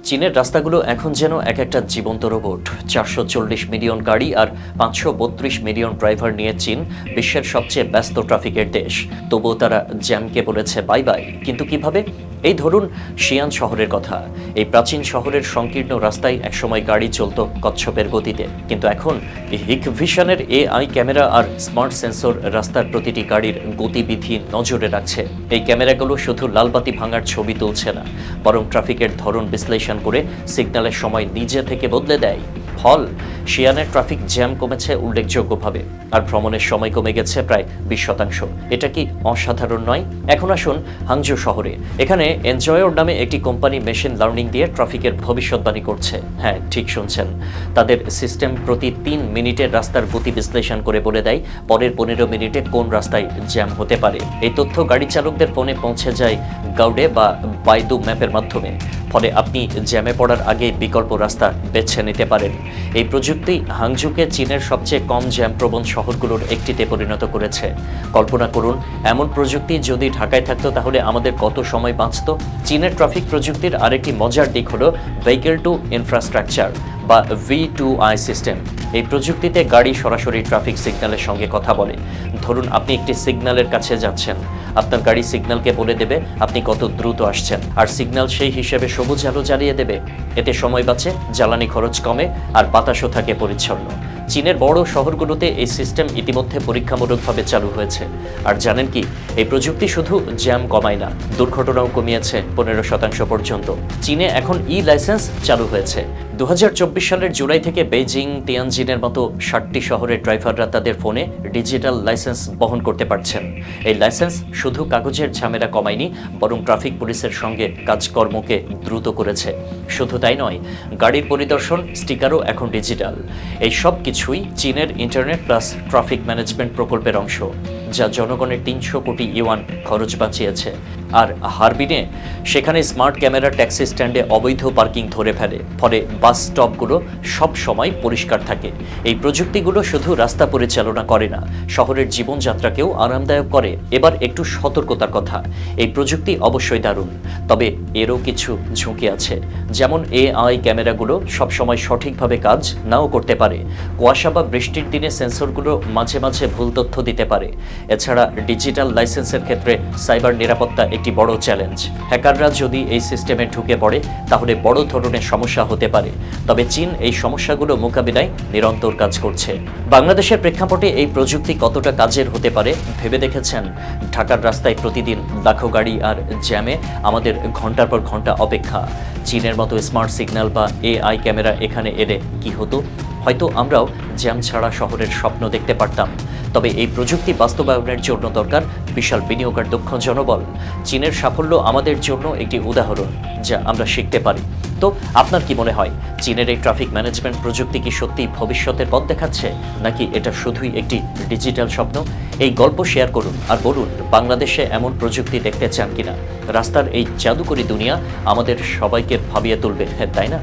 চীনের রাস্তাগুলো এখন যেন এক একটা জীবন্ত রোবট। ৪৪০ মিলিয়ন গাড়ি আর ৫৩২ মিলিয়ন ড্রাইভার নিয়ে চীন বিশ্বের সবচেয়ে ব্যস্ত ট্রাফিকের দেশ। তবুও তারা জ্যামকে বলেছে বাই বাই। কিন্তু কিভাবে? এই ধরুন শিয়ান শহরের কথা। এই প্রাচীন শহরের সংকীর্ণ রাস্তায় একসময় গাড়ি চলত কচ্ছপের গতিতে, কিন্তু এখন হিকভিশনের এআই ক্যামেরা আর স্মার্ট সেন্সর রাস্তার প্রতিটি গাড়ির গতিবিধি নজরে রাখছে। এই ক্যামেরাগুলো শুধু লালবাতি ভাঙার ছবি তুলছে না, বরং ট্রাফিকের ধরন বিশ্লেষণ করে সিগন্যালের সময় নিজে থেকে বদলে দেয়। ফল, শিয়ানের ট্রাফিক জ্যাম কমেছে উল্লেখযোগ্যভাবে, আর ভ্রমণের সময় কমে গেছে প্রায় ২০%। এটা কি অসাধারণ নয়? এখন আসুন হাংজো শহরে। এখানে এনজয়র নামে একটি কোম্পানি মেশিন লার্নিং দিয়ে ট্রাফিকের ভবিষ্যৎবাণী করছে। হ্যাঁ, ঠিক শুনছেন। তাদের সিস্টেম প্রতি ৩ মিনিটের রাস্তার গতি বিশ্লেষণ করে বলে দেয় পরের ১৫ মিনিটে কোন রাস্তায় জ্যাম হতে পারে। এই তথ্য গাড়ি চালকদের ফোনে পৌঁছে যায় গাউডে বা বাইদু ম্যাপের মাধ্যমে। ফলে আপনি জ্যামে পড়ার আগে বিকল্প রাস্তা বেছে নিতে পারেন। এই প্রযুক্তি হাংজুকে চীনের সবচেয়ে কম জ্যামপ্রবণ শহরগুলোর একটিতে পরিণত করেছে। কল্পনা করুন, এমন প্রযুক্তি যদি ঢাকায় থাকতো তাহলে আমাদের কত সময় বাঁচত। চীনের ট্রাফিক প্রযুক্তির আরেকটি মজার দিক হলো ভেহিকল টু ইনফ্রাস্ট্রাকচার বা V2I সিস্টেম। এই প্রযুক্তিতে গাড়ি সরাসরি ট্রাফিক সিগন্যালের সঙ্গে কথা বলে। ধরুন আপনি একটি সিগন্যালের কাছে যাচ্ছেন, আপনার গাড়ি সিগন্যালকে বলে দেবে আপনি কত দ্রুত আসছেন, আর সিগন্যাল সেই হিসেবে সবুজ আলো জ্বালিয়ে দেবে। এতে সময় বাঁচে, জ্বালানি খরচ কমে, আর বাতাসও থাকে পরিচ্ছন্ন। চীনের বড় শহরগুলোতে এই সিস্টেম ইতিমধ্যে পরীক্ষামূলকভাবে চালু হয়েছে। আর জানেন কি, এই প্রযুক্তি শুধু জ্যাম কমায় না, দুর্ঘটনাও কমিয়েছে ১৫% পর্যন্ত। চীনে এখন লাইসেন্স চালু হয়েছে। ২০২৪ সালের জুলাই থেকে বেইজিং, তিয়ানজিনের মতো ৬০টি শহরের ড্রাইভাররা তাদের ফোনে ডিজিটাল লাইসেন্স বহন করতে পারছেন। এই লাইসেন্স শুধু কাগজের ঝামেলা কমায়নি, বরং ট্রাফিক পুলিশের সঙ্গে কাজকর্মকে দ্রুত করেছে। শুধু তাই নয়, গাড়ির পরিদর্শন স্টিকারও এখন ডিজিটাল। এই সব কিছুই চীনের ইন্টারনেট প্লাস ট্রাফিক ম্যানেজমেন্ট প্রকল্পের অংশ, যা জনগণের ৩০০ কোটি ইউয়ান খরচ বাঁচিয়েছে। আর হারবিনে সেখানে স্মার্ট ক্যামেরা ট্যাক্সি স্ট্যান্ডে অবৈধ পার্কিং ধরে ফেলে, ফলে বাস স্টপগুলো সব সময় পরিষ্কার থাকে। এই প্রযুক্তিগুলো শুধু রাস্তা পরিচালনা করে না, শহরের জীবনযাত্রাকেও আরামদায়ক করে। এবার একটু সতর্কতার কথা। এই প্রযুক্তি অবশ্যই দারুণ, তবে এরও কিছু ঝুঁকি আছে। যেমন এআই ক্যামেরাগুলো সবসময় সঠিকভাবে কাজ নাও করতে পারে। কুয়াশা বা বৃষ্টির দিনে সেন্সরগুলো মাঝে মাঝে ভুল তথ্য দিতে পারে। এছাড়া ডিজিটাল লাইসেন্সের ক্ষেত্রে সাইবার নিরাপত্তা একটি বড় চ্যালেঞ্জ। হ্যাকাররা যদি এই সিস্টেমে ঢুকে পড়ে তাহলে বড় ধরনের সমস্যা হতে পারে। তবে চীন এই সমস্যাগুলো মোকাবিলায় নিরন্তর কাজ করছে। বাংলাদেশের প্রেক্ষাপটে এই প্রযুক্তি কতটা কাজের হতে পারে ভেবে দেখেছেন? ঢাকার রাস্তায় প্রতিদিন লাখো গাড়ি, আর জ্যামে আমাদের ঘন্টার পর ঘন্টা অপেক্ষা। চীনের মতো স্মার্ট সিগন্যাল বা এআই ক্যামেরা এখানে এলে কি হতো? হয়তো আমরাও জ্যাম ছাড়া শহরের স্বপ্ন দেখতে পারতাম। তবে এই প্রযুক্তি বাস্তবায়নের জন্য দরকার বিশাল বিনিয়োগ আর দক্ষ জনবল। চীনের সাফল্য আমাদের জন্য একটি উদাহরণ, যা আমরা শিখতে পারি। তো আপনার কি মনে হয়, চীনের এই ট্রাফিক ম্যানেজমেন্ট প্রযুক্তি কি সত্যিই ভবিষ্যতের পথ দেখাচ্ছে, নাকি এটা শুধুই একটি ডিজিটাল স্বপ্ন? এই গল্প শেয়ার করুন আর বলুন বাংলাদেশে এমন প্রযুক্তি দেখতে চান কিনা। রাস্তার এই জাদুকরী দুনিয়া আমাদের সবাইকে ভাবিয়ে তুলবে, তাই না?